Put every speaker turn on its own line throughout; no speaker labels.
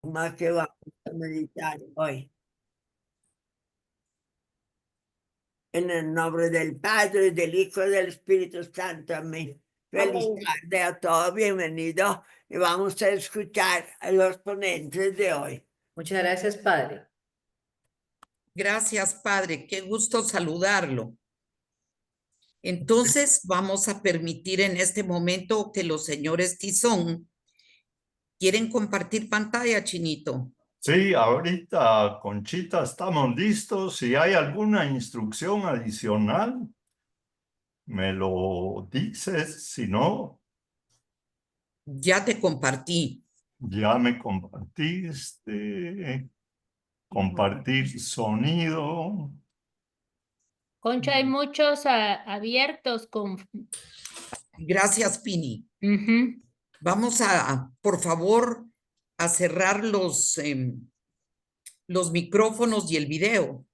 más que vamos a meditar hoy. En el nombre del Padre, del Hijo y del Espíritu Santo. Amén. Feliz tarde a todos, bienvenidos. Y vamos a escuchar a los ponentes de hoy.
Muchas gracias, Padre.
Gracias, Padre. Qué gusto saludarlo. Entonces, vamos a permitir en este momento que los señores Tizón quieren compartir pantalla, Chinito.
Sí, ahorita, Conchita, estamos listos. Si hay alguna instrucción adicional, me lo dices. Si no,
Ya te compartí.
ya me compartiste. Compartir sonido.
Concha, hay muchos abiertos con...
Gracias, Pini.
Ujú.
Vamos a, por favor, a cerrar los micrófonos y el video.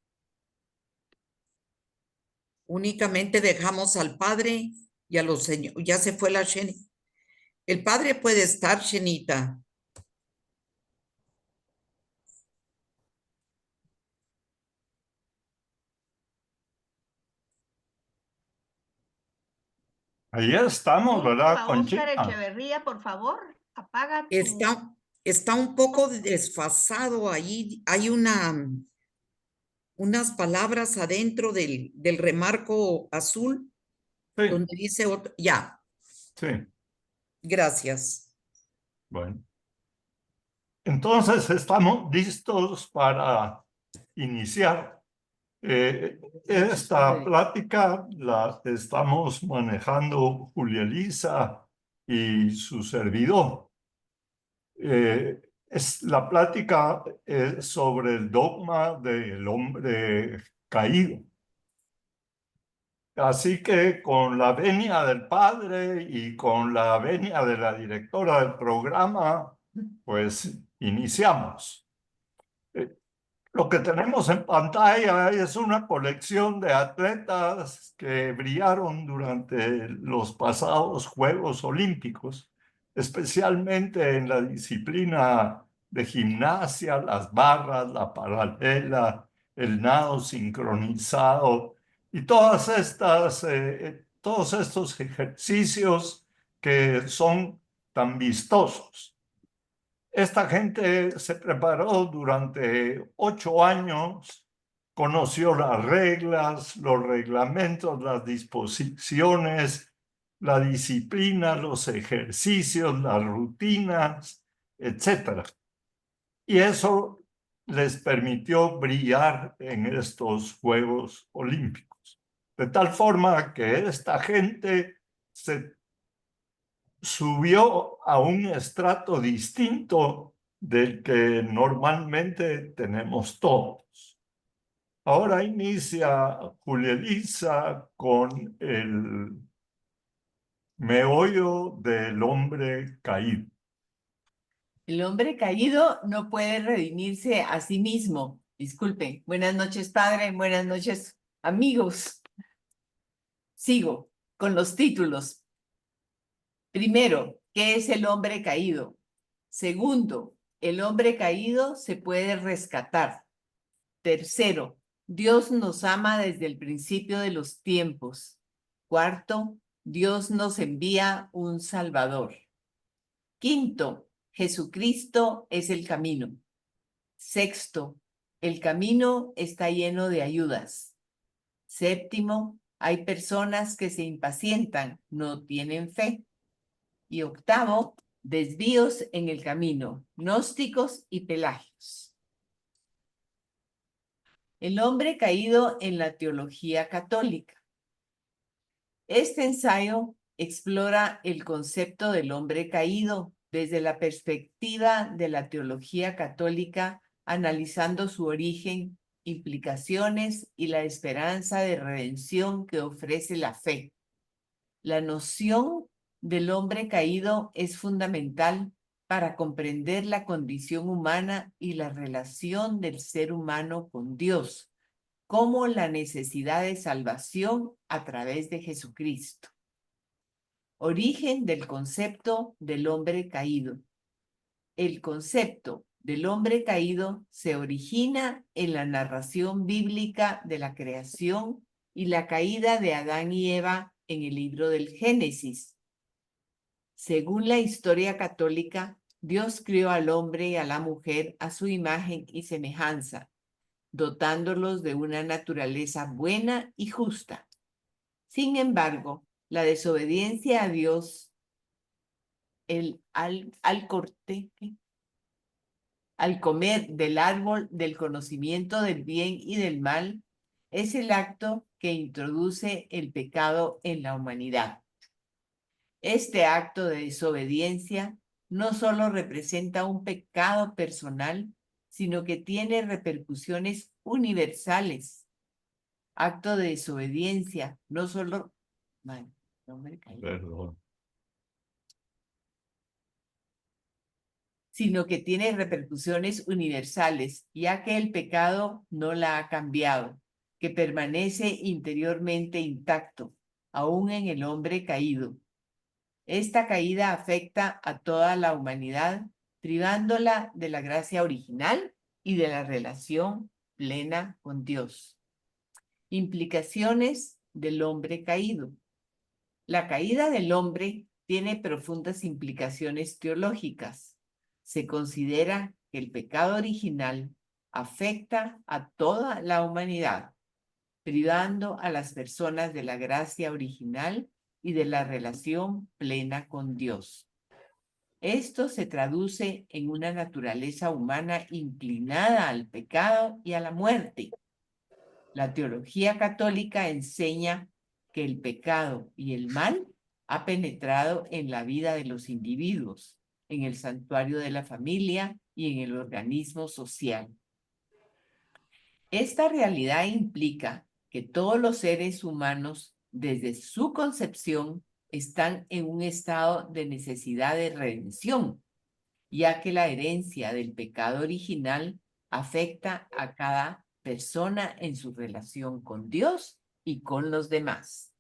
Únicamente dejamos al padre y a los señores. Ya se fue la Sheni. El padre puede estar, Shenita.
Ahí estamos, ¿verdad,
A
Conchita?
Óscar Echeverría, por favor, apaga tu...
Está un poco desfasado ahí. Hay unas palabras adentro del remarco azul
Sí,
donde dice otro. Ya,
sí.
gracias.
Bueno. Entonces estamos listos para iniciar. Esta plática la estamos manejando Julia Elisa y su servidor. La plática es sobre el dogma del hombre caído. Así que con la venia del padre y con la venia de la directora del programa, pues iniciamos. Lo que tenemos en pantalla es una colección de atletas que brillaron durante los pasados Juegos Olímpicos, especialmente en la disciplina de gimnasia, las barras, la paralela, el nado sincronizado y todos estos ejercicios que son tan vistosos. Esta gente se preparó durante 8 años, conoció las reglas, los reglamentos, las disposiciones, la disciplina, los ejercicios, las rutinas, etc. Y eso les permitió brillar en estos Juegos Olímpicos. De tal forma que esta gente se subió a un estrato distinto del que normalmente tenemos todos. Ahora inicia Julia Elisa con el meollo del hombre caído.
El hombre caído no puede redimirse a sí mismo. Disculpe. Buenas noches, padre. Buenas noches, amigos. Sigo con los títulos. Primero, ¿qué es el hombre caído? Segundo, el hombre caído se puede rescatar. Tercero, Dios nos ama desde el principio de los tiempos. Cuarto, Dios nos envía un Salvador. Quinto, Jesucristo es el camino. Sexto, el camino está lleno de ayudas. Séptimo, hay personas que se impacientan, no tienen fe. Y octavo, desvíos en el camino, gnósticos y pelagios. El hombre caído en la teología católica. Este ensayo explora el concepto del hombre caído desde la perspectiva de la teología católica, analizando su origen, implicaciones y la esperanza de redención que ofrece la fe. La noción del hombre caído es fundamental para comprender la condición humana y la relación del ser humano con Dios, como la necesidad de salvación a través de Jesucristo. Origen del concepto del hombre caído. El concepto del hombre caído se origina en la narración bíblica de la creación y la caída de Adán y Eva en el libro del Génesis. Según la historia católica, Dios crió al hombre y a la mujer a su imagen y semejanza, dotándolos de una naturaleza buena y justa. Sin embargo, la desobediencia a Dios, al comer del árbol del conocimiento del bien y del mal, es el acto que introduce el pecado en la humanidad. Este acto de desobediencia no solo representa un pecado personal, sino que tiene repercusiones universales. Acto de desobediencia, no solo...
Perdón.
Sino que tiene repercusiones universales, ya que el pecado no la ha cambiado, que permanece interiormente intacto, aún en el hombre caído. Esta caída afecta a toda la humanidad, privándola de la gracia original y de la relación plena con Dios. Implicaciones del hombre caído. La caída del hombre tiene profundas implicaciones teológicas. Se considera que el pecado original afecta a toda la humanidad, privando a las personas de la gracia original y de la relación plena con Dios. Esto se traduce en una naturaleza humana inclinada al pecado y a la muerte. La teología católica enseña que el pecado y el mal ha penetrado en la vida de los individuos, en el santuario de la familia y en el organismo social. Esta realidad implica que todos los seres humanos, desde su concepción, están en un estado de necesidad de redención, ya que la herencia del pecado original afecta a cada persona en su relación con Dios y con los demás.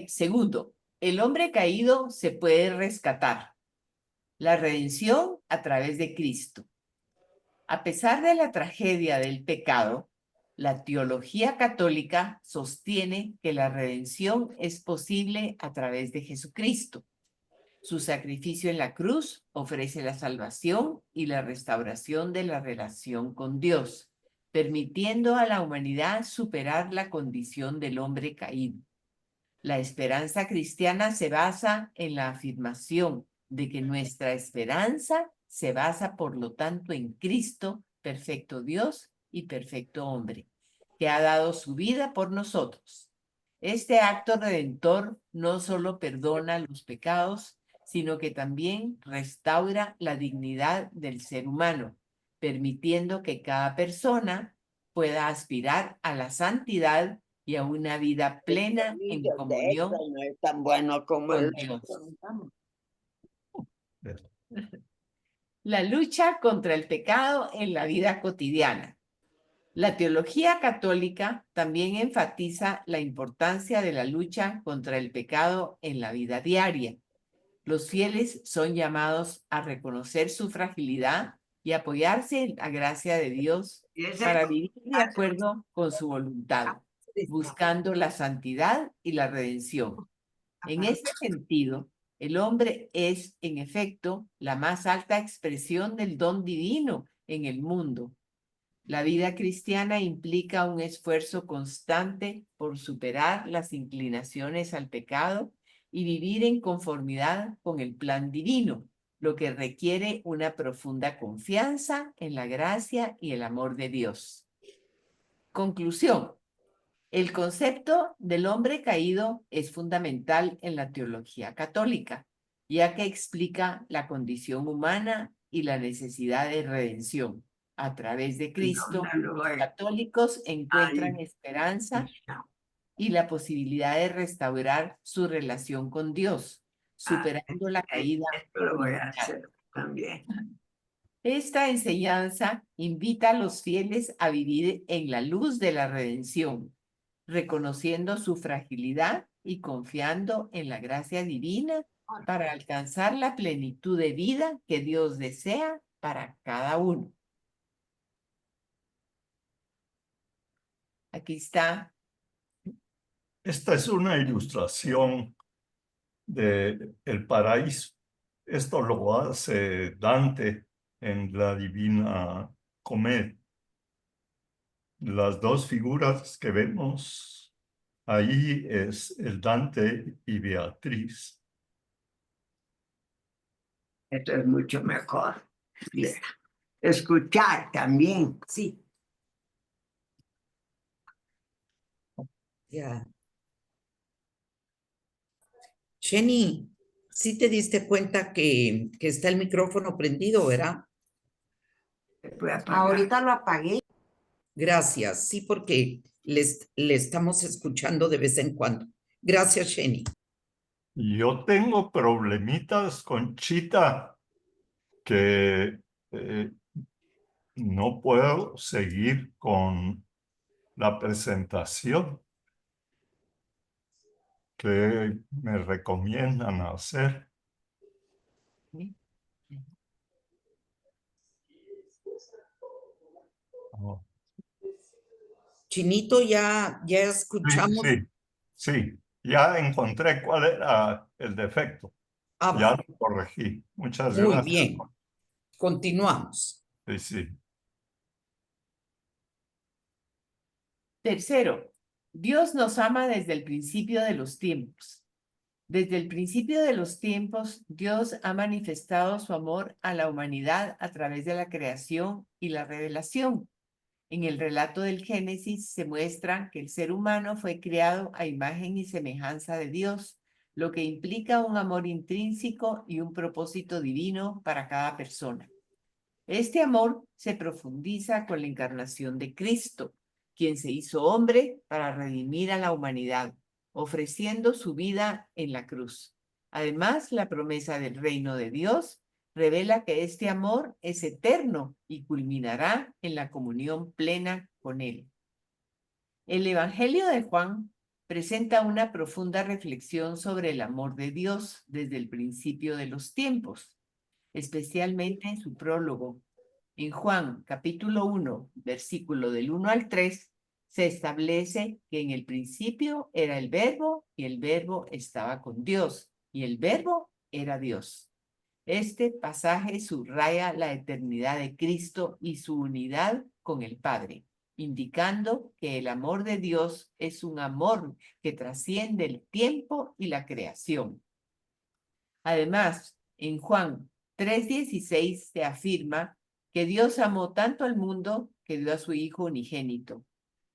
Segundo, el hombre caído se puede rescatar. La redención a través de Cristo. A pesar de la tragedia del pecado, la teología católica sostiene que la redención es posible a través de Jesucristo. Su sacrificio en la cruz ofrece la salvación y la restauración de la relación con Dios, permitiendo a la humanidad superar la condición del hombre caído. La esperanza cristiana se basa en la afirmación de que nuestra esperanza se basa, por lo tanto, en Cristo, perfecto Dios y perfecto hombre, que ha dado su vida por nosotros. Este acto redentor no solo perdona los pecados, sino que también restaura la dignidad del ser humano, permitiendo que cada persona pueda aspirar a la santidad y a una vida plena en comunión
No es tan bueno como
con
el
Dios.
Perdón.
La lucha contra el pecado en la vida cotidiana. La teología católica también enfatiza la importancia de la lucha contra el pecado en la vida diaria. Los fieles son llamados a reconocer su fragilidad y apoyarse en la gracia de Dios para vivir de acuerdo con su voluntad, buscando la santidad y la redención. En este sentido, el hombre es, en efecto, la más alta expresión del don divino en el mundo. La vida cristiana implica un esfuerzo constante por superar las inclinaciones al pecado y vivir en conformidad con el plan divino, lo que requiere una profunda confianza en la gracia y el amor de Dios. Conclusión. El concepto del hombre caído es fundamental en la teología católica, ya que explica la condición humana y la necesidad de redención. A través de Cristo, los católicos encuentran esperanza y la posibilidad de restaurar su relación con Dios, superando la caída
Esto lo voy a
original.
hacer también.
Esta enseñanza invita a los fieles a vivir en la luz de la redención, reconociendo su fragilidad y confiando en la gracia divina para alcanzar la plenitud de vida que Dios desea para cada uno. Aquí está.
Esta es una ilustración del paraíso. Esto lo hace Dante en la Divina Comedia. Las dos figuras que vemos ahí es el Dante y Beatriz.
Esto es mucho mejor. Escuchar también.
Sí. Ya. Jenny, sí te diste cuenta que está el micrófono prendido, ¿verdad?
Ahorita lo apagué.
Gracias. Sí, porque le estamos escuchando de vez en cuando. Gracias, Jenny.
Yo tengo problemitas con Chita que no puedo seguir con la presentación. ¿Qué me recomiendan hacer? Oh,
Chinito, ya escuchamos.
sí, ya encontré cuál era el defecto.
Ah,
Ya lo corregí. Muchas
muy
gracias.
bien. Continuamos.
Sí.
Tercero, Dios nos ama desde el principio de los tiempos. Desde el principio de los tiempos, Dios ha manifestado su amor a la humanidad a través de la creación y la revelación. En el relato del Génesis se muestra que el ser humano fue creado a imagen y semejanza de Dios, lo que implica un amor intrínseco y un propósito divino para cada persona. Este amor se profundiza con la encarnación de Cristo, quien se hizo hombre para redimir a la humanidad, ofreciendo su vida en la cruz. Además, la promesa del reino de Dios revela que este amor es eterno y culminará en la comunión plena con Él. El Evangelio de Juan presenta una profunda reflexión sobre el amor de Dios desde el principio de los tiempos, especialmente en su prólogo. En Juan capítulo 1, versículo del 1 al 3, se establece que en el principio era el Verbo y el Verbo estaba con Dios y el Verbo era Dios. Este pasaje subraya la eternidad de Cristo y su unidad con el Padre, indicando que el amor de Dios es un amor que trasciende el tiempo y la creación. Además, en Juan 3:16 se afirma que Dios amó tanto al mundo que dio a su Hijo unigénito,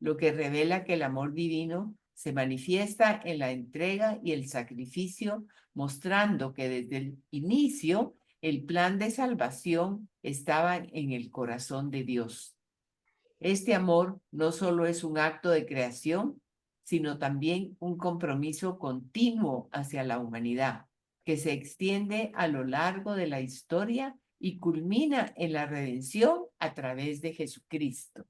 lo que revela que el amor divino se manifiesta en la entrega y el sacrificio, mostrando que desde el inicio el plan de salvación estaba en el corazón de Dios. Este amor no solo es un acto de creación, sino también un compromiso continuo hacia la humanidad, que se extiende a lo largo de la historia y culmina en la redención a través de Jesucristo.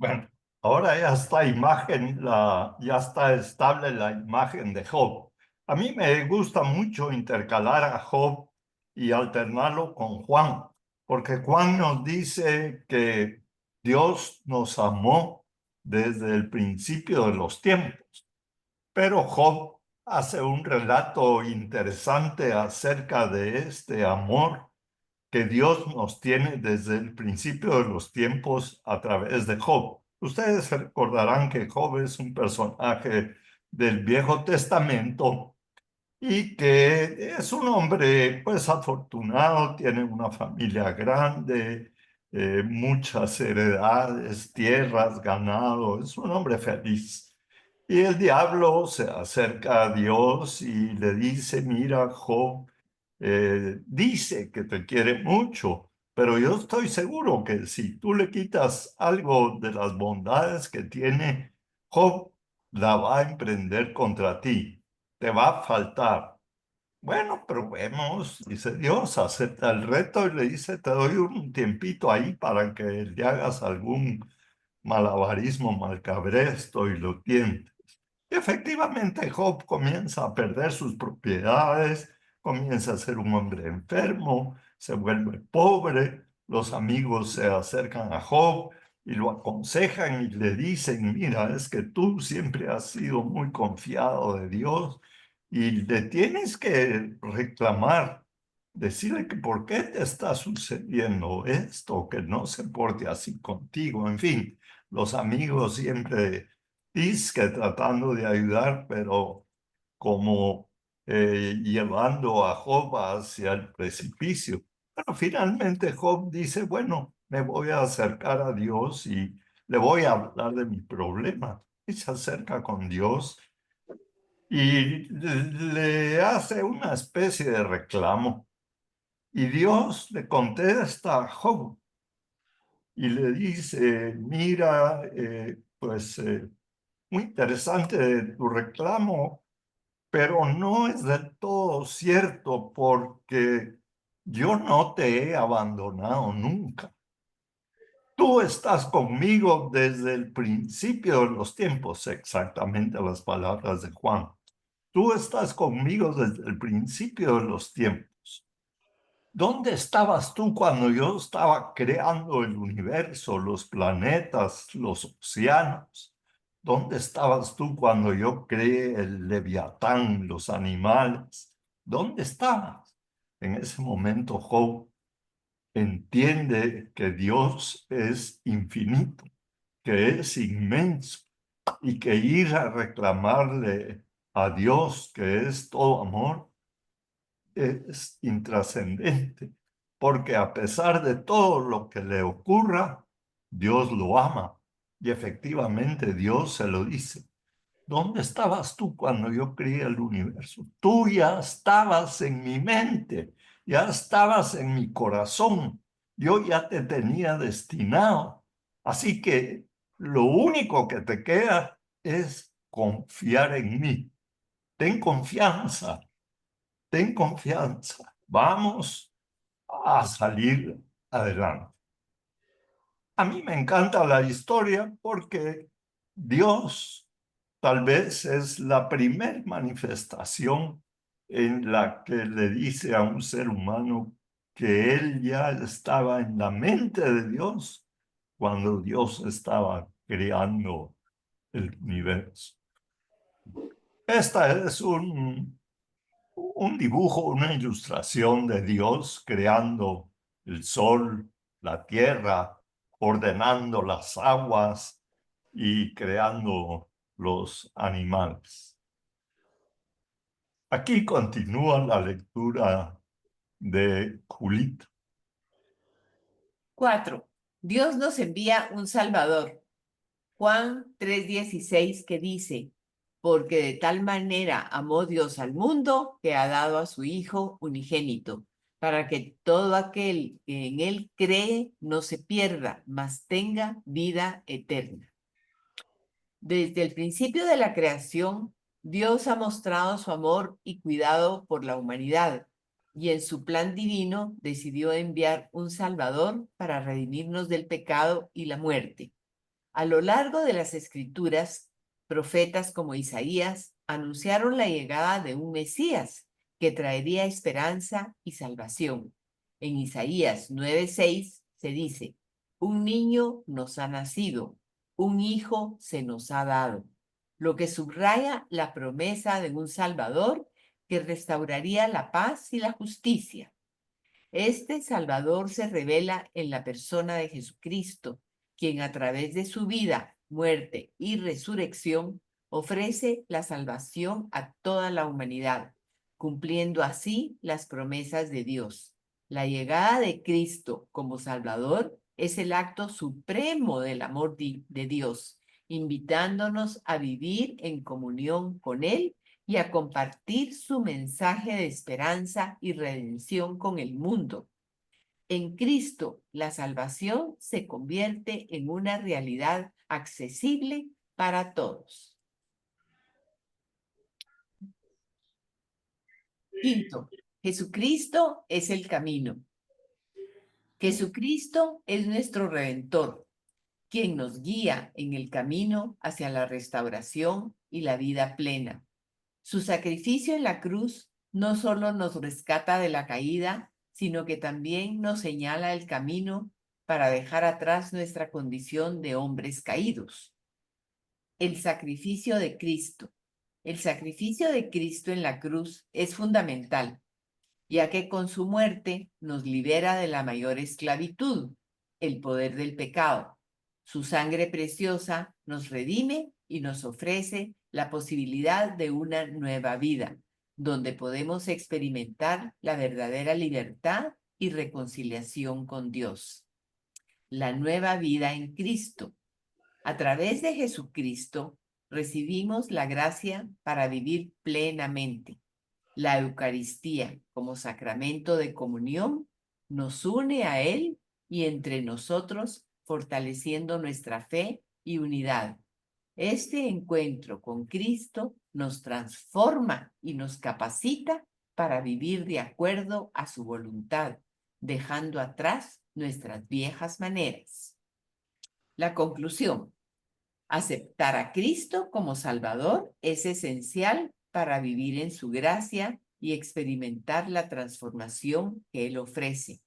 Bueno, ahora ya está ya está estable la imagen de Job. A mí me gusta mucho intercalar a Job y alternarlo con Juan, porque Juan nos dice que Dios nos amó desde el principio de los tiempos, pero Job hace un relato interesante acerca de este amor que Dios nos tiene desde el principio de los tiempos a través de Job. Ustedes recordarán que Job es un personaje del Viejo Testamento y que es un hombre pues afortunado, tiene una familia grande, muchas heredades, tierras, ganado, es un hombre feliz. Y el diablo se acerca a Dios y le dice, mira, Job, dice que te quiere mucho, pero yo estoy seguro que si tú le quitas algo de las bondades que tiene, Job la va a emprender contra ti, te va a faltar. Bueno, probemos, dice Dios, acepta el reto y le dice, te doy un tiempito ahí para que le hagas algún malabarismo malcabresto y lo tientes. Y efectivamente Job comienza a perder sus propiedades, comienza a ser un hombre enfermo, se vuelve pobre, los amigos se acercan a Job y lo aconsejan y le dicen, mira, es que tú siempre has sido muy confiado de Dios y le tienes que reclamar, decirle que por qué te está sucediendo esto, que no se porte así contigo, en fin, los amigos siempre que tratando de ayudar, pero como llevando a Job hacia el precipicio. Pero finalmente Job dice, bueno, me voy a acercar a Dios y le voy a hablar de mi problema. Y se acerca con Dios y le hace una especie de reclamo. Y Dios le contesta a Job y le dice, mira, muy interesante tu reclamo, pero no es del todo cierto porque yo no te he abandonado nunca. Tú estás conmigo desde el principio de los tiempos, exactamente las palabras de Juan. Tú estás conmigo desde el principio de los tiempos. ¿Dónde estabas tú cuando yo estaba creando el universo, los planetas, los océanos? ¿Dónde estabas tú cuando yo creé el leviatán, los animales? ¿Dónde estabas? En ese momento Job entiende que Dios es infinito, que es inmenso y que ir a reclamarle a Dios, que es todo amor, es intrascendente, porque a pesar de todo lo que le ocurra, Dios lo ama. Y efectivamente Dios se lo dice. ¿Dónde estabas tú cuando yo creé el universo? Tú ya estabas en mi mente, ya estabas en mi corazón. Yo ya te tenía destinado. Así que lo único que te queda es confiar en mí. Ten confianza. Ten confianza, vamos a salir adelante. A mí me encanta la historia porque Dios tal vez es la primer manifestación en la que le dice a un ser humano que él ya estaba en la mente de Dios cuando Dios estaba creando el universo. Esta es un dibujo, una ilustración de Dios creando el sol, la tierra, ordenando las aguas y creando los animales. Aquí continúa la lectura de Julito.
4. Dios nos envía un Salvador. Juan 3:16 que dice, porque de tal manera amó Dios al mundo que ha dado a su Hijo unigénito, para que todo aquel que en él cree no se pierda, mas tenga vida eterna. Desde el principio de la creación, Dios ha mostrado su amor y cuidado por la humanidad, y en su plan divino decidió enviar un Salvador para redimirnos del pecado y la muerte. A lo largo de las Escrituras, profetas como Isaías anunciaron la llegada de un Mesías que traería esperanza y salvación. En Isaías 9:6 se dice, un niño nos ha nacido, un hijo se nos ha dado, lo que subraya la promesa de un Salvador que restauraría la paz y la justicia. Este Salvador se revela en la persona de Jesucristo, quien a través de su vida, muerte y resurrección ofrece la salvación a toda la humanidad, cumpliendo así las promesas de Dios. La llegada de Cristo como Salvador es el acto supremo del amor de Dios, invitándonos a vivir en comunión con Él y a compartir su mensaje de esperanza y redención con el mundo. En Cristo, la salvación se convierte en una realidad accesible para todos. Quinto, Jesucristo es el camino. Jesucristo es nuestro Redentor, quien nos guía en el camino hacia la restauración y la vida plena. Su sacrificio en la cruz no solo nos rescata de la caída, sino que también nos señala el camino para dejar atrás nuestra condición de hombres caídos. El sacrificio de Cristo. El sacrificio de Cristo en la cruz es fundamental, ya que con su muerte nos libera de la mayor esclavitud, el poder del pecado. Su sangre preciosa nos redime y nos ofrece la posibilidad de una nueva vida, donde podemos experimentar la verdadera libertad y reconciliación con Dios. La nueva vida en Cristo. A través de Jesucristo recibimos la gracia para vivir plenamente. La Eucaristía, como sacramento de comunión, nos une a Él y entre nosotros, fortaleciendo nuestra fe y unidad. Este encuentro con Cristo nos transforma y nos capacita para vivir de acuerdo a su voluntad, dejando atrás nuestras viejas maneras. La conclusión. Aceptar a Cristo como Salvador es esencial para vivir en su gracia y experimentar la transformación que Él ofrece.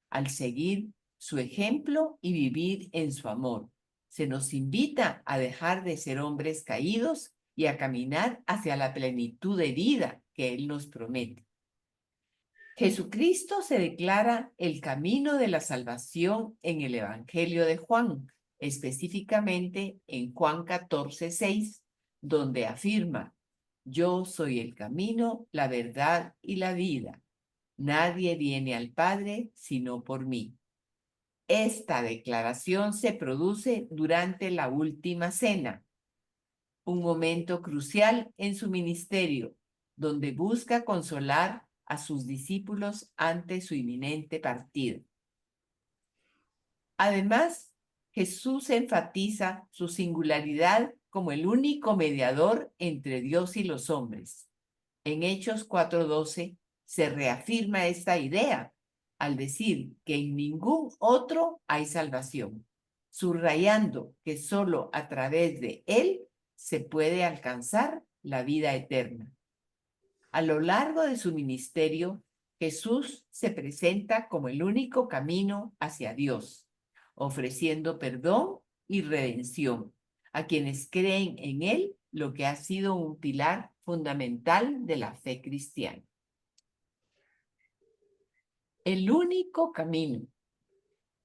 Al seguir su ejemplo y vivir en su amor, se nos invita a dejar de ser hombres caídos y a caminar hacia la plenitud de vida que Él nos promete. Jesucristo se declara el camino de la salvación en el Evangelio de Juan, específicamente en Juan 14:6, donde afirma: yo soy el camino, la verdad y la vida. Nadie viene al Padre sino por mí. Esta declaración se produce durante la última cena, un momento crucial en su ministerio, donde busca consolar a sus discípulos ante su inminente partida. Además, Jesús enfatiza su singularidad como el único mediador entre Dios y los hombres. En Hechos 4:12 se reafirma esta idea al decir que en ningún otro hay salvación, subrayando que solo a través de Él se puede alcanzar la vida eterna. A lo largo de su ministerio, Jesús se presenta como el único camino hacia Dios, ofreciendo perdón y redención a quienes creen en Él, lo que ha sido un pilar fundamental de la fe cristiana. El único camino.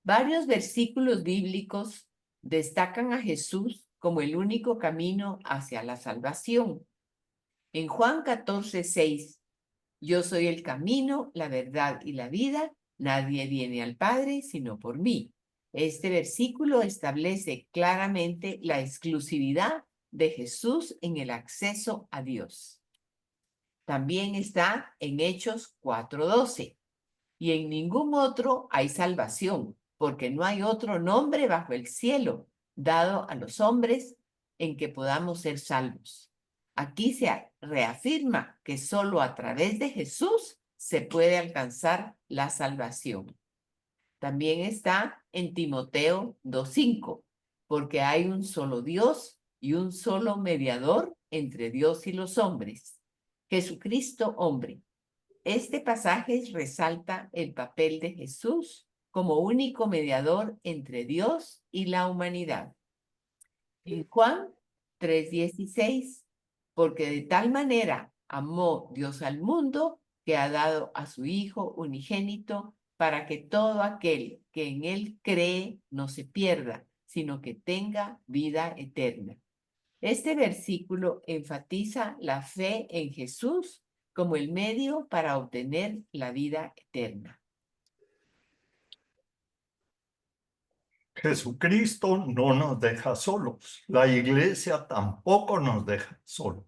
Varios versículos bíblicos destacan a Jesús como el único camino hacia la salvación. En Juan 14:6, yo soy el camino, la verdad y la vida, nadie viene al Padre sino por mí. Este versículo establece claramente la exclusividad de Jesús en el acceso a Dios. También está en Hechos 4:12. Y en ningún otro hay salvación, porque no hay otro nombre bajo el cielo dado a los hombres en que podamos ser salvos. Aquí se reafirma que solo a través de Jesús se puede alcanzar la salvación. También está en Timoteo 2:5, porque hay un solo Dios y un solo mediador entre Dios y los hombres, Jesucristo hombre. Este pasaje resalta el papel de Jesús como único mediador entre Dios y la humanidad. En Juan 3:16, porque de tal manera amó Dios al mundo que ha dado a su Hijo unigénito para que todo aquel que en Él cree no se pierda, sino que tenga vida eterna. Este versículo enfatiza la fe en Jesús como el medio para obtener la vida eterna.
Jesucristo no nos deja solos. La iglesia tampoco nos deja solos.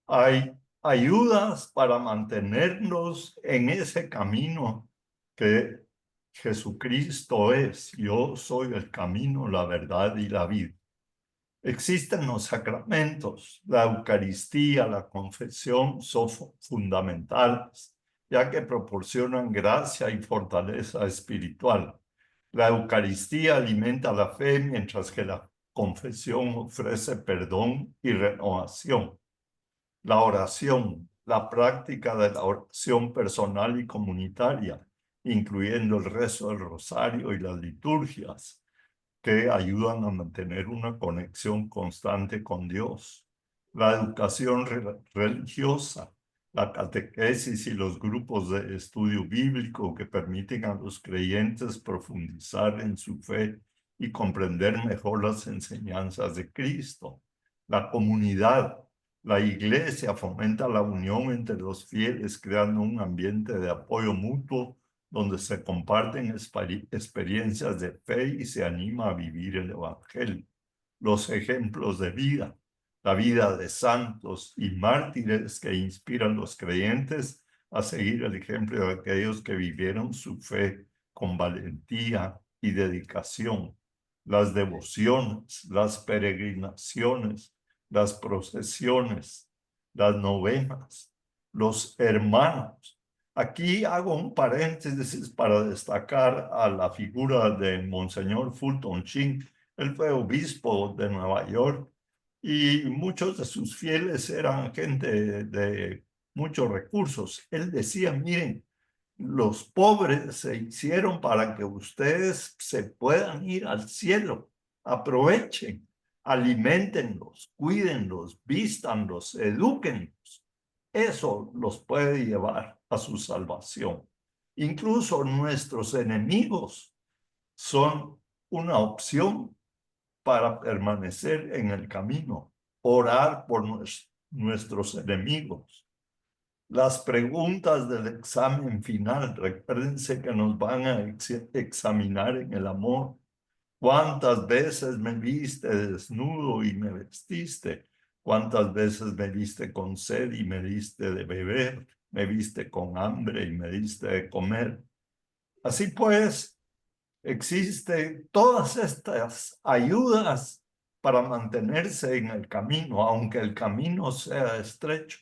Hay ayudas para mantenernos en ese camino que Jesucristo es. Yo soy el camino, la verdad y la vida. Existen los sacramentos, la Eucaristía, la confesión son fundamentales, ya que proporcionan gracia y fortaleza espiritual. La Eucaristía alimenta la fe, mientras que la confesión ofrece perdón y renovación. La oración, la práctica de la oración personal y comunitaria, incluyendo el rezo del rosario y las liturgias, que ayudan a mantener una conexión constante con Dios. La educación religiosa, la catequesis y los grupos de estudio bíblico que permiten a los creyentes profundizar en su fe y comprender mejor las enseñanzas de Cristo. La comunidad, la iglesia fomenta la unión entre los fieles, creando un ambiente de apoyo mutuo donde se comparten experiencias de fe y se anima a vivir el Evangelio. Los ejemplos de vida, la vida de santos y mártires que inspiran a los creyentes a seguir el ejemplo de aquellos que vivieron su fe con valentía y dedicación. Las devociones, las peregrinaciones, las procesiones, las novenas, los hermanos. Aquí hago un paréntesis para destacar a la figura de Monseñor Fulton Sheen. Él fue obispo de Nueva York y muchos de sus fieles eran gente de muchos recursos. Él decía, miren, los pobres se hicieron para que ustedes se puedan ir al cielo. Aprovechen, aliméntenlos, cuídenlos, vístanlos, edúquenlos. Eso los puede llevar a su salvación. Incluso nuestros enemigos son una opción para permanecer en el camino. Orar por nuestros enemigos. Las preguntas del examen final, recuérdense que nos van a examinar en el amor. ¿Cuántas veces me viste desnudo y me vestiste? ¿Cuántas veces me viste con sed y me diste de beber? ¿Me viste con hambre y me diste de comer? Así pues, existen todas estas ayudas para mantenerse en el camino, aunque el camino sea estrecho.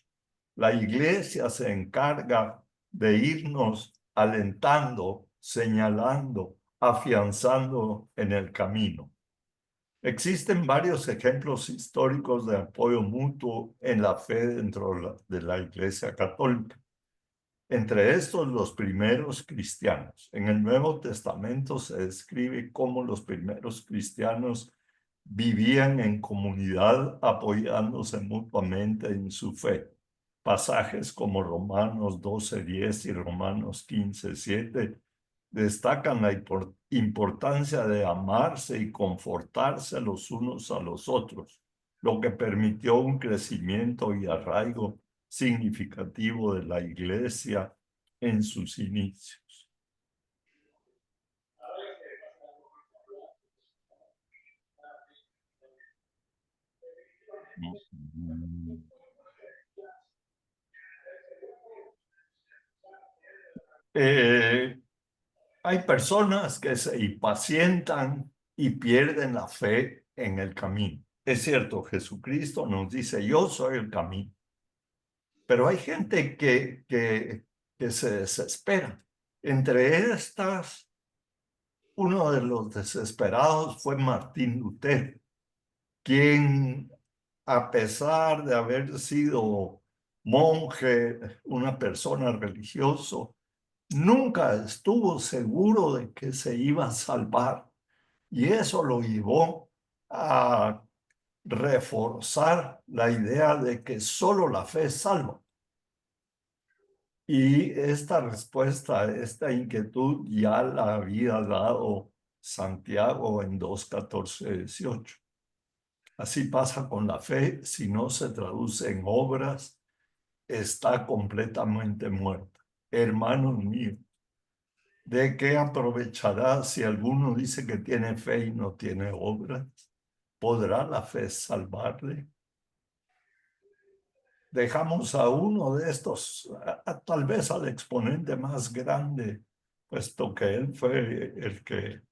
La iglesia se encarga de irnos alentando, señalando, afianzando en el camino. Existen varios ejemplos históricos de apoyo mutuo en la fe dentro de la Iglesia Católica. Entre estos, los primeros cristianos. En el Nuevo Testamento se describe cómo los primeros cristianos vivían en comunidad apoyándose mutuamente en su fe. Pasajes como Romanos 12:10 y Romanos 15:7 destacan la importancia de amarse y confortarse los unos a los otros, lo que permitió un crecimiento y arraigo significativo de la iglesia en sus inicios. Hay personas que se impacientan y pierden la fe en el camino. Es cierto, Jesucristo nos dice, yo soy el camino. Pero hay gente que se desespera. Entre estas, uno de los desesperados fue Martín Lutero, quien, a pesar de haber sido monje, una persona religiosa, nunca estuvo seguro de que se iba a salvar. Y eso lo llevó a reforzar la idea de que solo la fe salva. Y esta respuesta a esta inquietud ya la había dado Santiago en 2:14-18. Así pasa con la fe, si no se traduce en obras, está completamente muerta. Hermanos míos, ¿de qué aprovechará si alguno dice que tiene fe y no tiene obras? ¿Podrá la fe salvarle? dejamos a uno de estos, tal vez al exponente más grande, puesto que él fue el que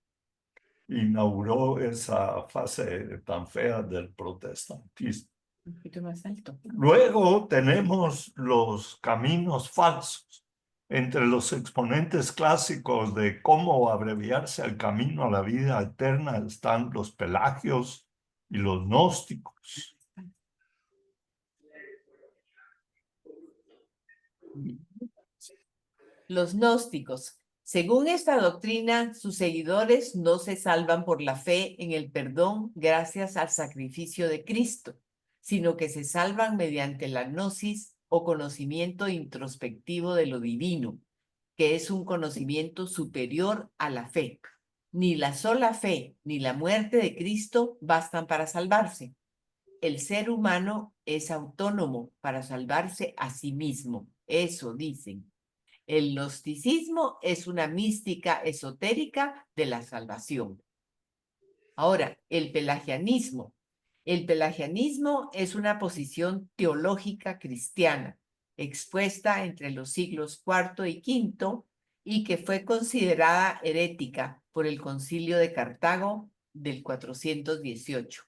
inauguró esa fase tan fea del protestantismo.
Un poquito más alto.
Luego tenemos los caminos falsos. Entre los exponentes clásicos de cómo abreviarse el camino a la vida eterna están los pelagios y los gnósticos.
Los gnósticos. Según esta doctrina, sus seguidores no se salvan por la fe en el perdón gracias al sacrificio de Cristo, sino que se salvan mediante la gnosis o conocimiento introspectivo de lo divino, que es un conocimiento superior a la fe. Ni la sola fe ni la muerte de Cristo bastan para salvarse. El ser humano es autónomo para salvarse a sí mismo. Eso dicen. El gnosticismo es una mística esotérica de la salvación. Ahora, el pelagianismo. El pelagianismo es una posición teológica cristiana, expuesta entre los siglos IV y V y que fue considerada herética por el Concilio de Cartago del 418.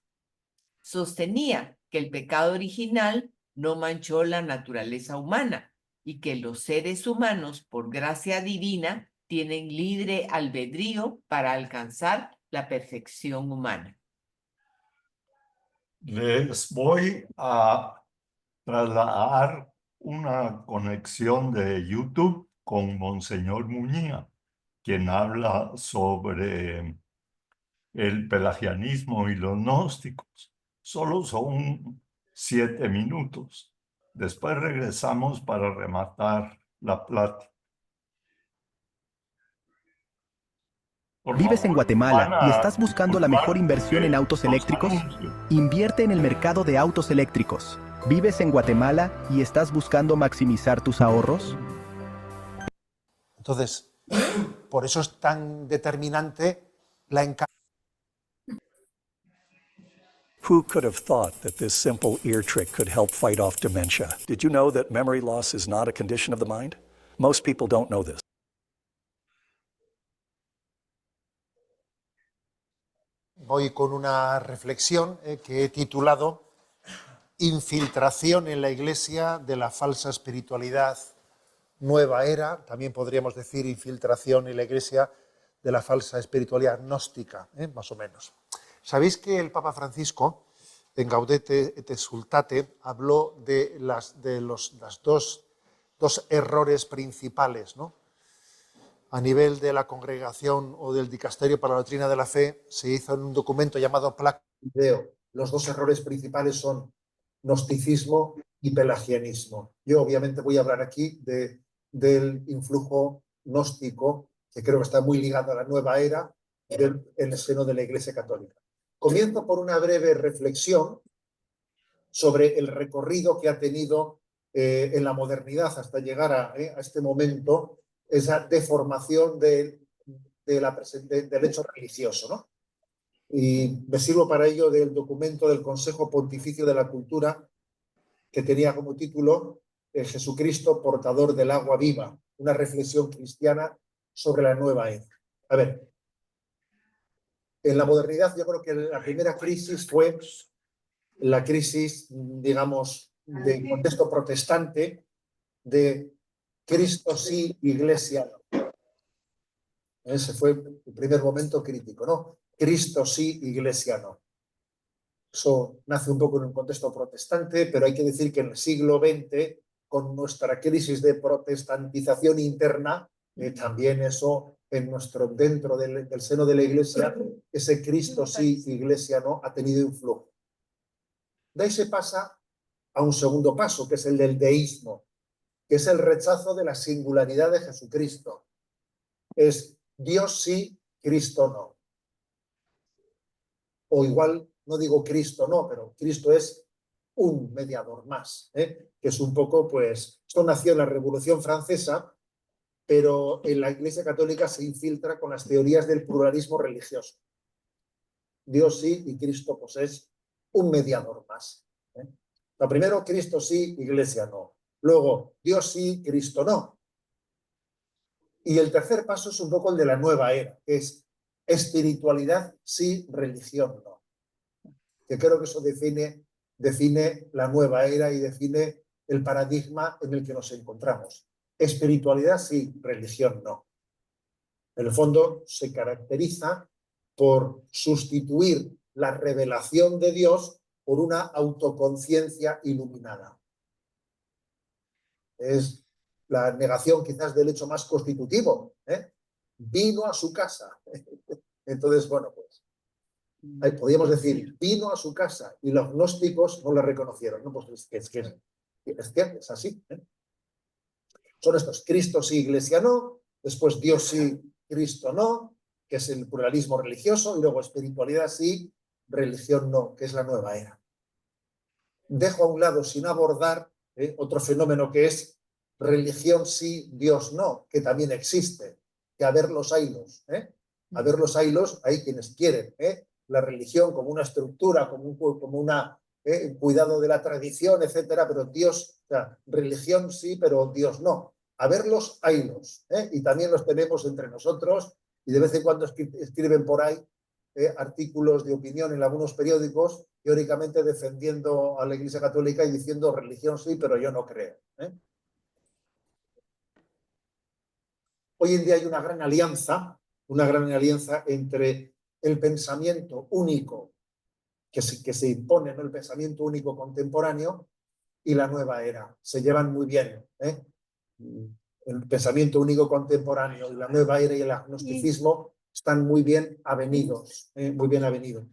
Sostenía que el pecado original no manchó la naturaleza humana y que los seres humanos, por gracia divina, tienen libre albedrío para alcanzar la perfección humana.
Les voy a trasladar una conexión de YouTube con Monseñor Muñía, quien habla sobre el pelagianismo y los gnósticos. Solo son 7 minutos. Después regresamos para rematar la plática.
¿Vives en Guatemala y estás buscando la mejor inversión en autos eléctricos? Invierte en el mercado de autos eléctricos. ¿Vives en Guatemala y estás buscando maximizar tus ahorros?
Entonces, por eso es tan determinante la encarnación.
Who could have thought that this simple ear trick could help fight off dementia? Did you know that memory loss is not a condition of the mind? Most people don't know this.
Voy con una reflexión que he titulado Infiltración en la Iglesia de la falsa espiritualidad nueva era. También podríamos decir infiltración en la Iglesia de la falsa espiritualidad gnóstica, más o menos. Sabéis que el Papa Francisco, en Gaudete et Exsultate, habló de los dos errores principales, ¿no? A nivel de la congregación o del dicasterio para la doctrina de la fe, se hizo en un documento llamado Plac Video. Los dos errores principales son gnosticismo y pelagianismo. Yo obviamente voy a hablar aquí del influjo gnóstico, que creo que está muy ligado a la nueva era en el seno de la Iglesia Católica. Comienzo por una breve reflexión sobre el recorrido que ha tenido en la modernidad hasta llegar a este momento, esa deformación del hecho religioso, ¿no? Y me sirvo para ello del documento del Consejo Pontificio de la Cultura, que tenía como título Jesucristo, portador del agua viva, una reflexión cristiana sobre la nueva era. A ver, en la modernidad yo creo que la primera crisis fue la crisis, digamos, del contexto protestante de Cristo sí, Iglesia no. Ese fue el primer momento crítico, ¿no? Cristo sí, Iglesia no. Eso nace un poco en un contexto protestante, pero hay que decir que en el siglo XX, con nuestra crisis de protestantización interna, también eso dentro del seno de la Iglesia, ese Cristo sí, Iglesia no, ha tenido influjo. De ahí se pasa a un segundo paso, que es el del deísmo, que es el rechazo de la singularidad de Jesucristo. Es Dios sí, Cristo no. O igual, no digo Cristo no, pero Cristo es un mediador más, que es un poco, pues, esto nació en la Revolución Francesa, pero en la Iglesia Católica se infiltra con las teorías del pluralismo religioso. Dios sí y Cristo pues es un mediador más. Lo primero, Cristo sí, Iglesia no. Luego, Dios sí, Cristo no. Y el tercer paso es un poco el de la nueva era, que es espiritualidad sí, religión no. Que creo que eso define la nueva era y define el paradigma en el que nos encontramos. Espiritualidad sí, religión no. En el fondo se caracteriza por sustituir la revelación de Dios por una autoconciencia iluminada. Es la negación quizás del hecho más constitutivo. Vino a su casa. Entonces, bueno, pues ahí podríamos decir, vino a su casa y los gnósticos no le reconocieron. No, pues es así. Son estos, Cristo sí, Iglesia no, después Dios sí, Cristo no, que es el pluralismo religioso, y luego espiritualidad sí, religión no, que es la nueva era. Dejo a un lado sin abordar otro fenómeno que es religión sí, Dios no, que también existe, que a ver los haylos, a ver los haylos hay quienes quieren la religión como una estructura, como una cuidado de la tradición, etcétera, pero Dios, o sea, religión sí, pero Dios no. A ver los haylos, y también los tenemos entre nosotros, y de vez en cuando escriben por ahí artículos de opinión en algunos periódicos, teóricamente defendiendo a la Iglesia Católica y diciendo religión sí, pero yo no creo. Hoy en día hay una gran alianza entre el pensamiento único que se impone, ¿no? El pensamiento único contemporáneo y la nueva era. Se llevan muy bien. El pensamiento único contemporáneo y la nueva era y el agnosticismo están muy bien avenidos. Muy bien avenidos.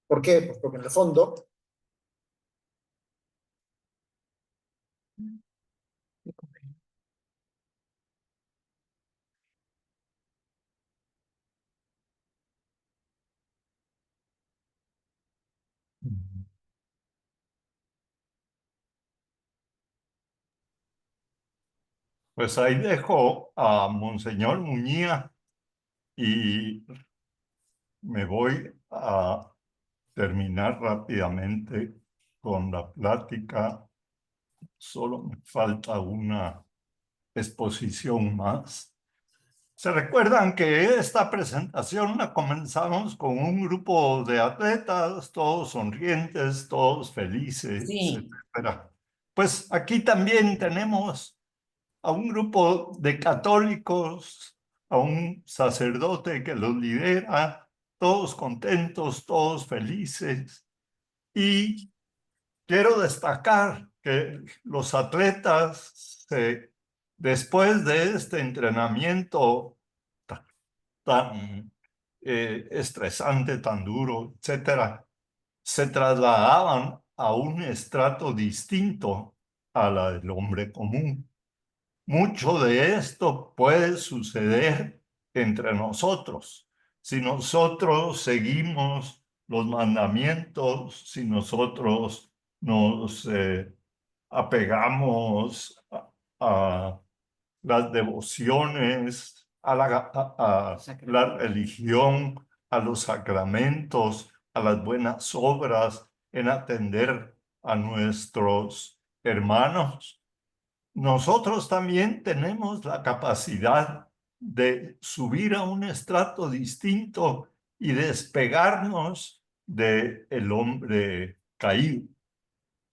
¿Por qué? Pues porque en el fondo
Pues ahí dejo a Monseñor Muñía y me voy a terminar rápidamente con la plática. Solo me falta una exposición más. ¿Se recuerdan que esta presentación la comenzamos con un grupo de atletas, todos sonrientes, todos felices,
Sí.
etcétera? Pues aquí también tenemos a un grupo de católicos, a un sacerdote que los lidera, todos contentos, todos felices. Y quiero destacar que los atletas, después de este entrenamiento tan estresante, tan duro, etcétera, se trasladaban a un estrato distinto a la del hombre común. Mucho de esto puede suceder entre nosotros. Si nosotros seguimos los mandamientos, si nosotros nos apegamos a las devociones, a la religión, a los sacramentos, a las buenas obras, en atender a nuestros hermanos. Nosotros también tenemos la capacidad de subir a un estrato distinto y despegarnos del hombre caído.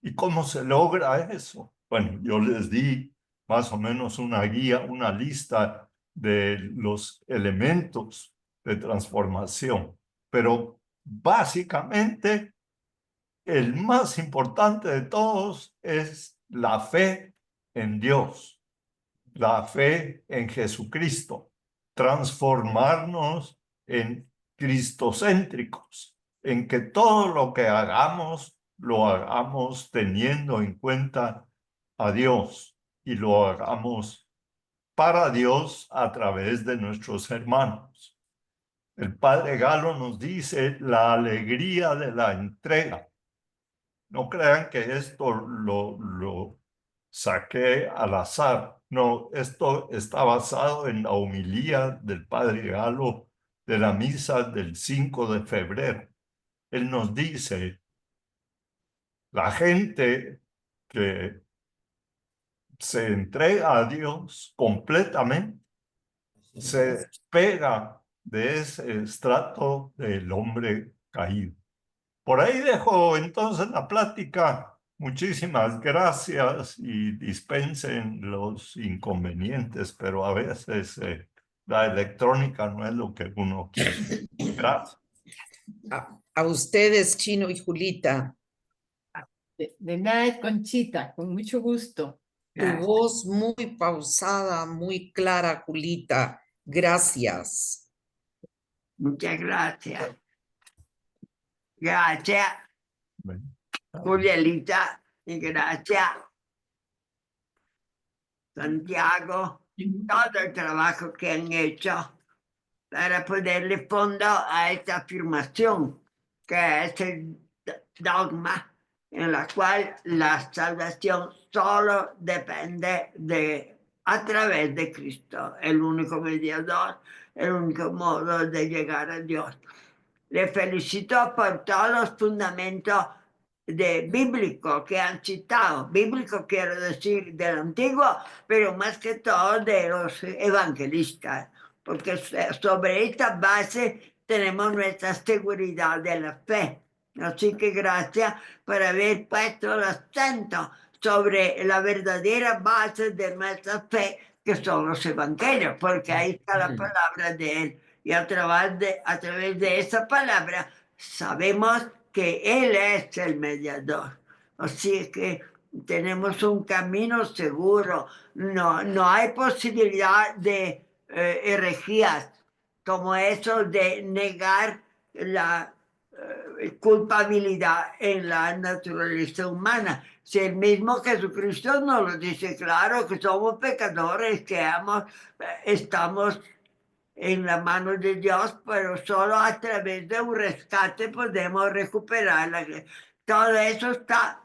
¿Y cómo se logra eso? Bueno, yo les di más o menos una guía, una lista de los elementos de transformación, pero básicamente el más importante de todos es la fe en Dios, la fe en Jesucristo, transformarnos en cristocéntricos, en que todo lo que hagamos, lo hagamos teniendo en cuenta a Dios y lo hagamos para Dios a través de nuestros hermanos. El Padre Galo nos dice la alegría de la entrega. No crean que esto lo saqué al azar. No, esto está basado en la homilía del Padre Galo de la misa del 5 de febrero. Él nos dice, la gente que se entrega a Dios completamente, se despega de ese estrato del hombre caído. Por ahí dejo entonces la plática. Muchísimas gracias y dispensen los inconvenientes, pero a veces la electrónica no es lo que uno quiere. Gracias.
A ustedes, Chino y Julita.
De nada, Conchita, con mucho gusto.
Tu voz muy pausada, muy clara, Julita. Gracias.
Muchas gracias. Gracias,
Bueno,
Julielita, y gracias, Santiago, todo el trabajo que han hecho para ponerle fondo a esta afirmación, que es el dogma en la cual la salvación solo depende a través de Cristo, el único mediador, el único modo de llegar a Dios. Le felicito por todos los fundamentos bíblicos que han citado. Bíblico quiero decir del Antiguo, pero más que todo de los evangelistas, porque sobre esta base tenemos nuestra seguridad de la fe. Así que gracias por haber puesto el acento sobre la verdadera base de nuestra fe, que son los evangelios, porque ahí está la palabra de Él. Y a través de esa palabra sabemos que Él es el mediador. Así que tenemos un camino seguro. No hay posibilidad de herejías como eso de negar la culpabilidad en la naturaleza humana. Si el mismo Jesucristo nos lo dice claro, que somos pecadores, que estamos en la mano de Dios, pero solo a través de un rescate podemos recuperarla. Todo eso está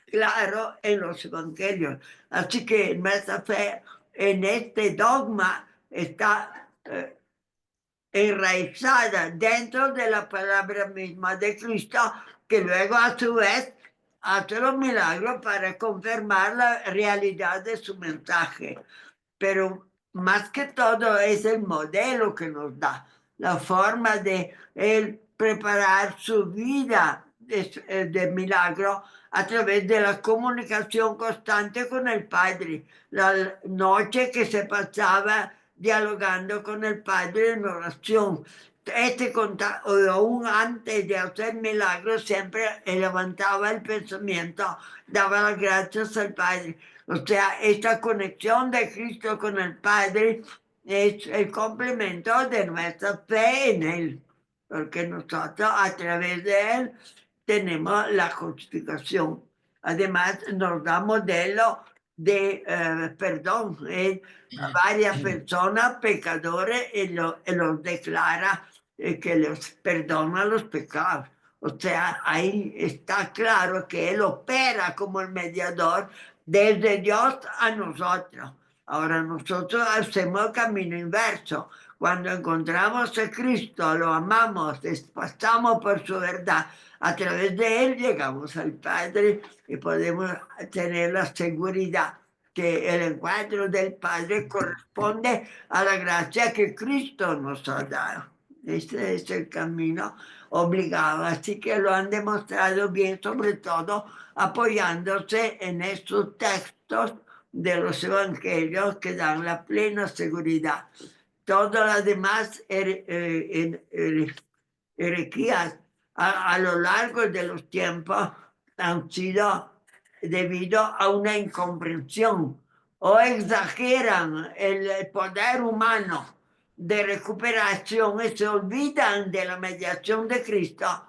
claro en los evangelios. Así que nuestra fe en este dogma está enraizada dentro de la palabra misma de Cristo, que luego a su vez hace los milagros para confirmar la realidad de su mensaje. Pero más que todo es el modelo que nos da, la forma de él preparar su vida de milagro a través de la comunicación constante con el Padre, la noche que se pasaba dialogando con el Padre en oración. Aún antes de hacer milagros, siempre levantaba el pensamiento, daba las gracias al Padre. O sea, esta conexión de Cristo con el Padre es el complemento de nuestra fe en Él, porque nosotros a través de Él tenemos la justificación. Además, nos da modelo de perdón. Varias personas pecadores y los declara que les perdona los pecados. O sea, ahí está claro que Él opera como el mediador desde Dios a nosotros. Ahora nosotros hacemos el camino inverso. Cuando encontramos a Cristo, lo amamos, pasamos por su verdad. A través de Él llegamos al Padre y podemos tener la seguridad que el encuentro del Padre corresponde a la gracia que Cristo nos ha dado. Este es el camino obligado, así que lo han demostrado bien, sobre todo apoyándose en estos textos de los evangelios que dan la plena seguridad. Todas las demás herejías a lo largo de los tiempos han sido debido a una incomprensión o exageran el poder humano de recuperación y se olvidan de la mediación de Cristo,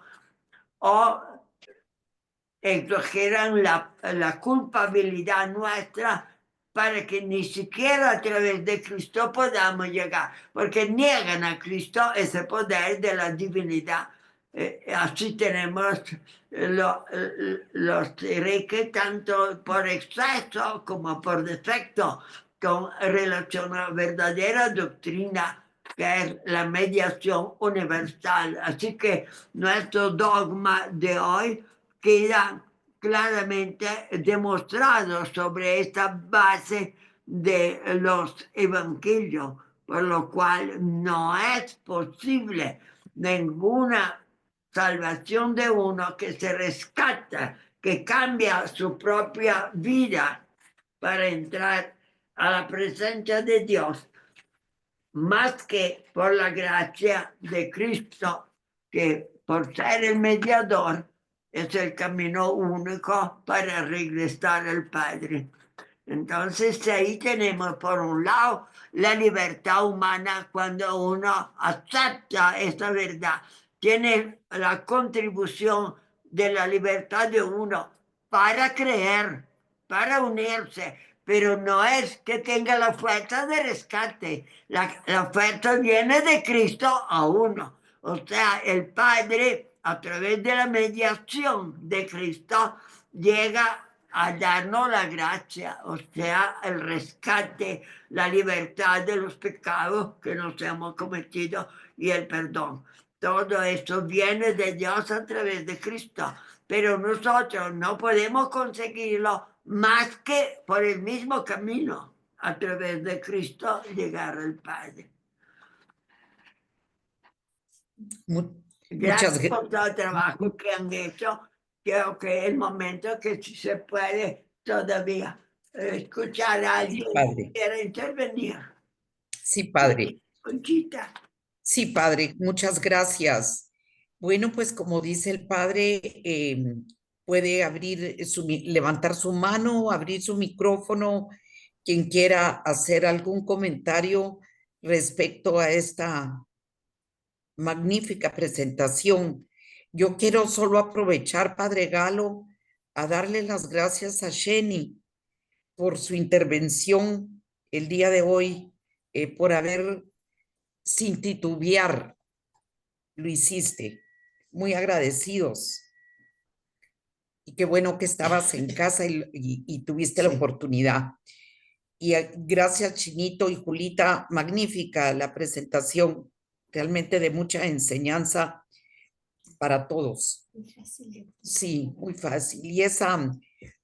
o exageran la culpabilidad nuestra para que ni siquiera a través de Cristo podamos llegar, porque niegan a Cristo ese poder de la divinidad. Así tenemos los herejes tanto por exceso como por defecto con relación a la verdadera doctrina que es la mediación universal. Así que nuestro dogma de hoy queda claramente demostrado sobre esta base de los evangelios, por lo cual no es posible ninguna salvación de uno que se rescata, que cambia su propia vida para entrar a la presencia de Dios, más que por la gracia de Cristo, que por ser el mediador es el camino único para regresar al Padre. Entonces ahí tenemos por un lado la libertad humana cuando uno acepta esta verdad. Tiene la contribución de la libertad de uno para creer, para unirse, pero no es que tenga la fuerza de rescate. La fuerza viene de Cristo a uno. O sea, el Padre, a través de la mediación de Cristo, llega a darnos la gracia, o sea, el rescate, la libertad de los pecados que nos hemos cometido y el perdón. Todo esto viene de Dios a través de Cristo, pero nosotros no podemos conseguirlo más que por el mismo camino, a través de Cristo, llegar al Padre. Gracias por todo el trabajo que han hecho. Creo que es el momento que si se puede todavía escuchar a alguien que quiera intervenir.
Sí, padre.
Conchita.
Sí, padre, muchas gracias. Bueno, pues como dice el padre, puede levantar su mano, abrir su micrófono, quien quiera hacer algún comentario respecto a esta magnífica presentación. Yo quiero solo aprovechar, padre Galo, a darle las gracias a Sheni por su intervención el día de hoy, por haber, sin titubear, lo hiciste. Muy agradecidos. Y qué bueno que estabas en casa y tuviste la oportunidad. Y gracias, Chinito y Julita, magnífica la presentación, realmente de mucha enseñanza para todos. Sí, muy fácil. Y esa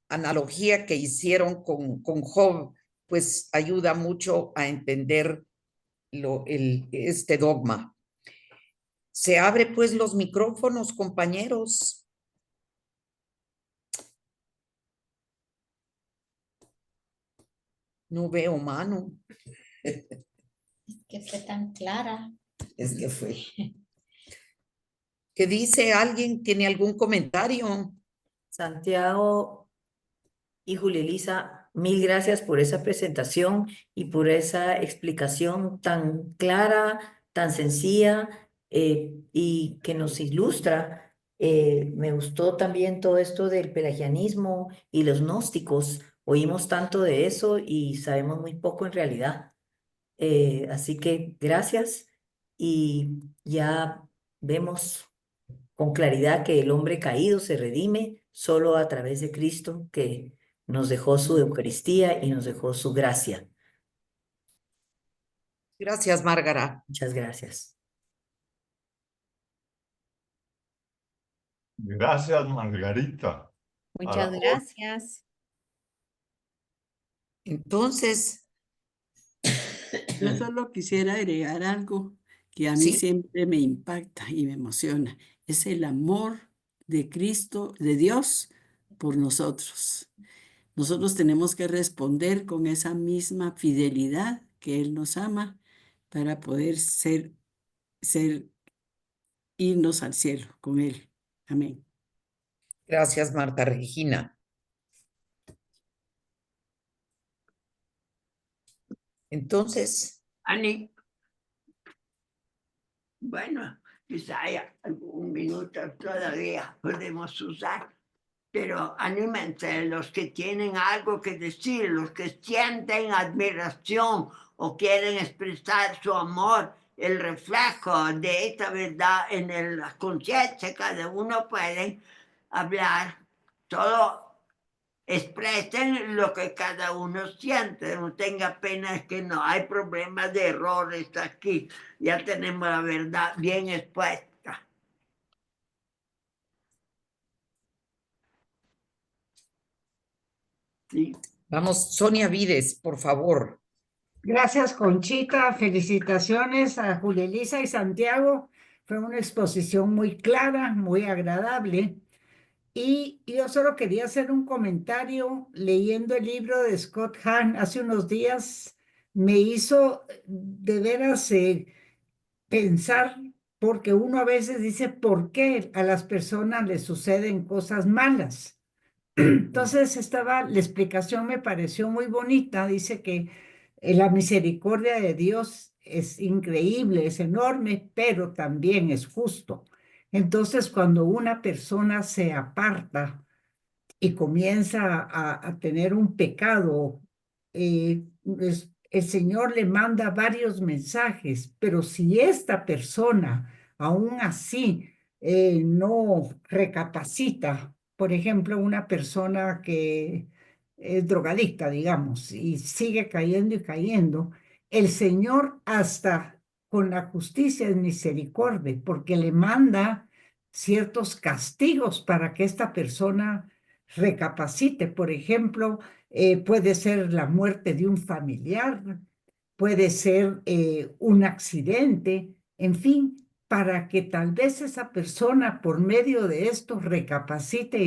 analogía que hicieron con Job, pues ayuda mucho a entender este dogma. Se abre pues los micrófonos, compañeros. No veo mano.
Es que fue tan clara.
Es que fue. ¿Qué dice alguien? ¿Tiene algún comentario?
Santiago y Julia Elisa, mil gracias por esa presentación y por esa explicación tan clara, tan sencilla y que nos ilustra. Me gustó también todo esto del pelagianismo y los gnósticos. Oímos tanto de eso y sabemos muy poco en realidad. Así que gracias y ya vemos con claridad que el hombre caído se redime solo a través de Cristo, que nos dejó su Eucaristía y nos dejó su gracia.
Gracias, Márgara.
Muchas gracias.
Gracias, Margarita.
Muchas gracias.
Entonces,
yo solo quisiera agregar algo que a mí siempre me impacta y me emociona. Es el amor de Cristo, de Dios, por nosotros. Nosotros tenemos que responder con esa misma fidelidad que Él nos ama para poder irnos al cielo con Él. Amén.
Gracias, Marta Regina. Entonces,
Ani, bueno, quizá haya algún minuto todavía podemos usar, pero anímense los que tienen algo que decir, los que sienten admiración o quieren expresar su amor, el reflejo de esta verdad en la conciencia, cada uno puede hablar. Solo expresen lo que cada uno siente, no tenga pena, es que no hay problemas de errores aquí, ya tenemos la verdad bien expuesta. Sí.
Vamos, Sonia Vides, por favor.
Gracias, Conchita. Felicitaciones a Julia Elisa y Santiago. Fue una exposición muy clara, muy agradable. Y yo solo quería hacer un comentario leyendo el libro de Scott Hahn hace unos días. Me hizo de veras pensar, porque uno a veces dice, ¿por qué a las personas les suceden cosas malas? Entonces la explicación me pareció muy bonita. Dice que la misericordia de Dios es increíble, es enorme, pero también es justo. Entonces, cuando una persona se aparta y comienza a tener un pecado, el Señor le manda varios mensajes, pero si esta persona aún así no recapacita, por ejemplo, una persona que es drogadicta, digamos, y sigue cayendo y cayendo, el Señor hasta con la justicia es misericordia, porque le manda ciertos castigos para que esta persona recapacite. Por ejemplo, puede ser la muerte de un familiar, puede ser un accidente, en fin, para que tal vez esa persona por medio de esto recapacite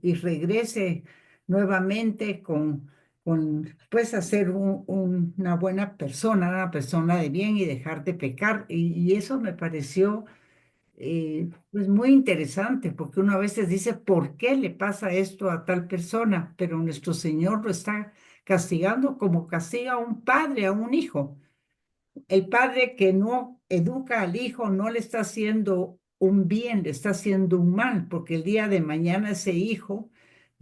y regrese nuevamente pues, a ser una buena persona, una persona de bien y dejar de pecar. Y eso me pareció pues muy interesante, porque uno a veces dice, ¿por qué le pasa esto a tal persona? Pero nuestro Señor lo está castigando como castiga a un padre, a un hijo. El padre que no educa al hijo no le está haciendo un bien, le está haciendo un mal, porque el día de mañana ese hijo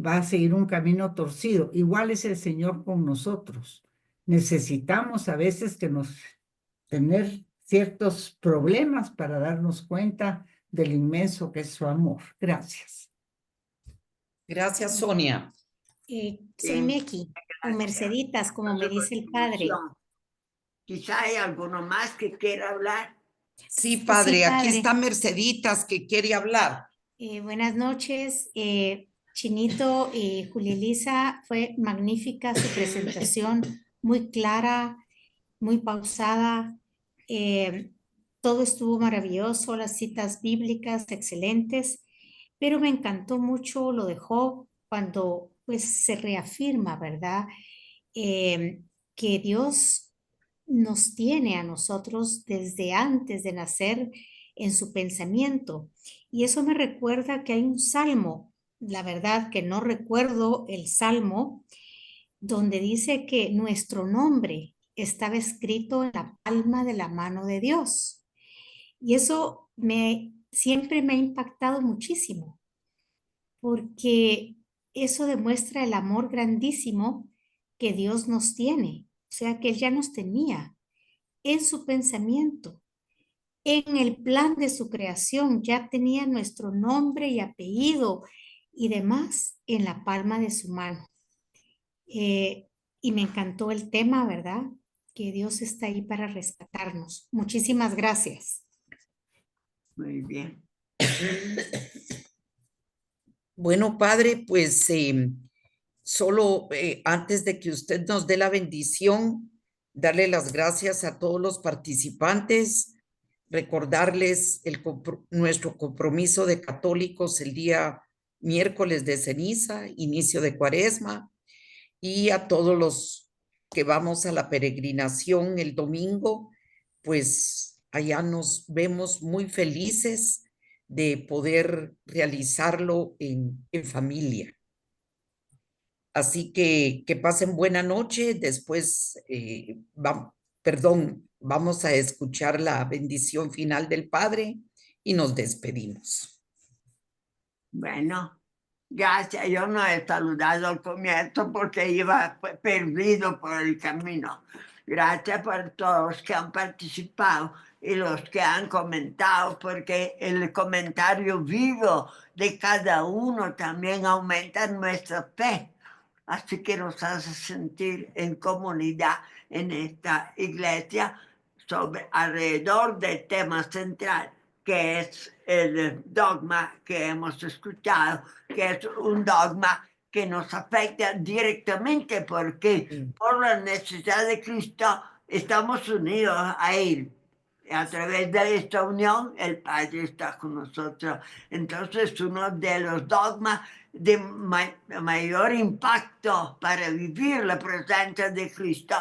va a seguir un camino torcido. Igual es el Señor con nosotros. Necesitamos a veces tener ciertos problemas para darnos cuenta del inmenso que es su amor. Gracias.
Gracias, Sonia.
Soy Meki, o Merceditas, como me dice el padre.
Quizá hay alguno más que quiera hablar.
Sí, padre, aquí está Merceditas que quiere hablar.
Buenas noches, Chinito y Julia Elisa. Fue magnífica su presentación, muy clara, muy pausada. Todo estuvo maravilloso, las citas bíblicas excelentes, pero me encantó mucho lo de Job cuando pues se reafirma, ¿verdad? Que Dios nos tiene a nosotros desde antes de nacer en su pensamiento. Y eso me recuerda que hay un salmo, la verdad que no recuerdo el salmo, donde dice que nuestro nombre estaba escrito en la palma de la mano de Dios. Y eso siempre me ha impactado muchísimo, porque eso demuestra el amor grandísimo que Dios nos tiene. O sea, que Él ya nos tenía en su pensamiento, en el plan de su creación, ya tenía nuestro nombre y apellido y demás en la palma de su mano. Y me encantó el tema, ¿verdad? Que Dios está ahí para rescatarnos. Muchísimas gracias.
Muy bien.
Bueno, padre, pues solo antes de que usted nos dé la bendición, darle las gracias a todos los participantes, recordarles nuestro compromiso de católicos el día miércoles de ceniza, inicio de Cuaresma, y a todos los que vamos a la peregrinación el domingo, pues allá nos vemos muy felices de poder realizarlo en familia. Así que pasen buena noche. Después, vamos a escuchar la bendición final del Padre y nos despedimos.
Bueno, gracias. Yo no he saludado al comienzo porque iba perdido por el camino. Gracias por todos los que han participado y los que han comentado, porque el comentario vivo de cada uno también aumenta nuestra fe. así que nos hace sentir en comunidad en esta iglesia alrededor del tema central, que es el dogma que hemos escuchado, que es un dogma que nos afecta directamente porque por la necesidad de Cristo estamos unidos a Él. Y a través de esta unión, el Padre está con nosotros. Entonces, uno de los dogmas de mayor impacto para vivir la presencia de Cristo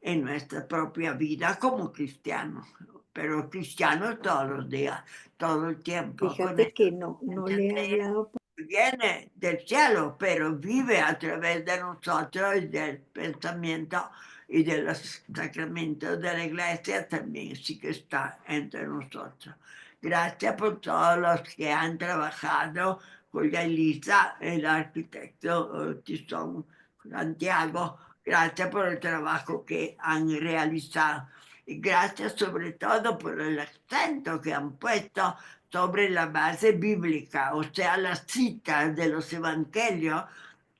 en nuestra propia vida como cristianos, pero cristianos todos los días, todo el tiempo.
Fíjate que no le he hablado.
Viene del cielo, pero vive a través de nosotros y del pensamiento y de los sacramentos de la iglesia también sí que está entre nosotros. Gracias por todos los que han trabajado con la Elisa, el arquitecto Tizón Santiago. Gracias por el trabajo que han realizado. Y gracias sobre todo por el acento que han puesto sobre la base bíblica, o sea, las citas de los evangelios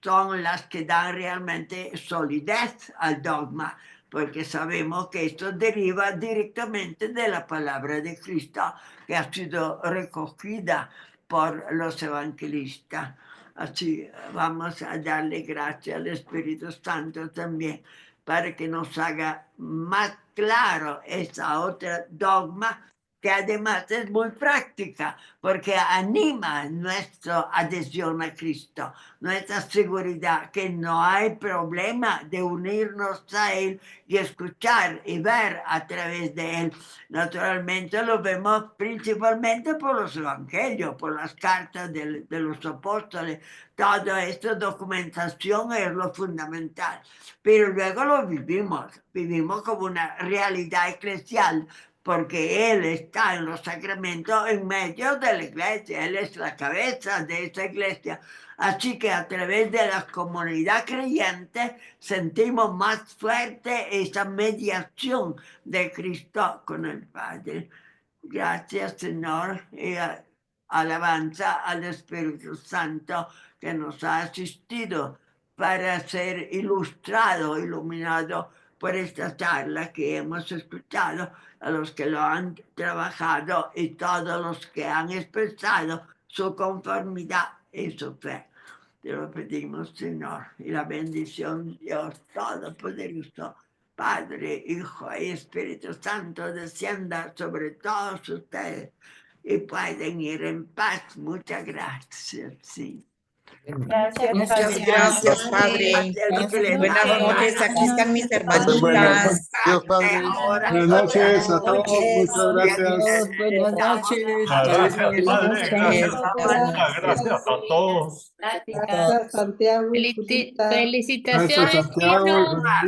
son las que dan realmente solidez al dogma, porque sabemos que esto deriva directamente de la palabra de Cristo que ha sido recogida por los evangelistas. Así vamos a darle gracias al Espíritu Santo también para que nos haga más claro esa otra dogma que además es muy práctica, porque anima nuestra adhesión a Cristo, nuestra seguridad, que no hay problema de unirnos a Él y escuchar y ver a través de Él. Naturalmente lo vemos principalmente por los evangelios, por las cartas de los apóstoles. Toda esta documentación es lo fundamental, pero luego lo vivimos como una realidad eclesial, porque Él está en los sacramentos en medio de la iglesia, Él es la cabeza de esa iglesia. Así que a través de la comunidad creyente sentimos más fuerte esa mediación de Cristo con el Padre. Gracias, Señor, y alabanza al Espíritu Santo que nos ha asistido para ser iluminado por esta charla que hemos escuchado, a los que lo han trabajado y todos los que han expresado su conformidad y su fe. Te lo pedimos, Señor, y la bendición de Dios Todopoderoso, Padre, Hijo y Espíritu Santo, descienda sobre todos ustedes y pueden ir en paz. Muchas gracias. Sí.
Gracias, Padre. Buenas noches, aquí están mis hermanitas.
Buenas noches a todos, muchas gracias.
Buenas noches.
Gracias a todos.
Gracias, Santiago.
Gracias, Santiago y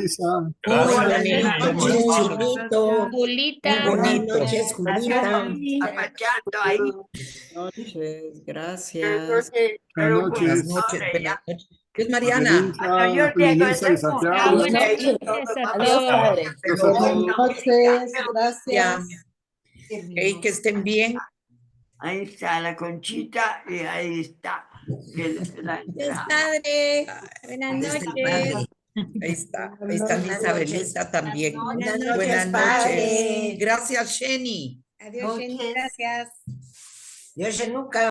Lisa.
Buenas noches, Chinito.
Julita.
Buenas noches, Julita.
Gracias.
Buenas noches. Es Mariana.
Lisa y Santiago.
Buenas noches, gracias.
Hey, que estén bien.
Ahí está la Conchita y ahí está.
Padre. Buenas noches.
Ahí está Isabelita también.
Buenas noches,
Buenas
padre.
noches. Gracias, Sheni.
Adiós, Jenny, gracias.
Dios nunca.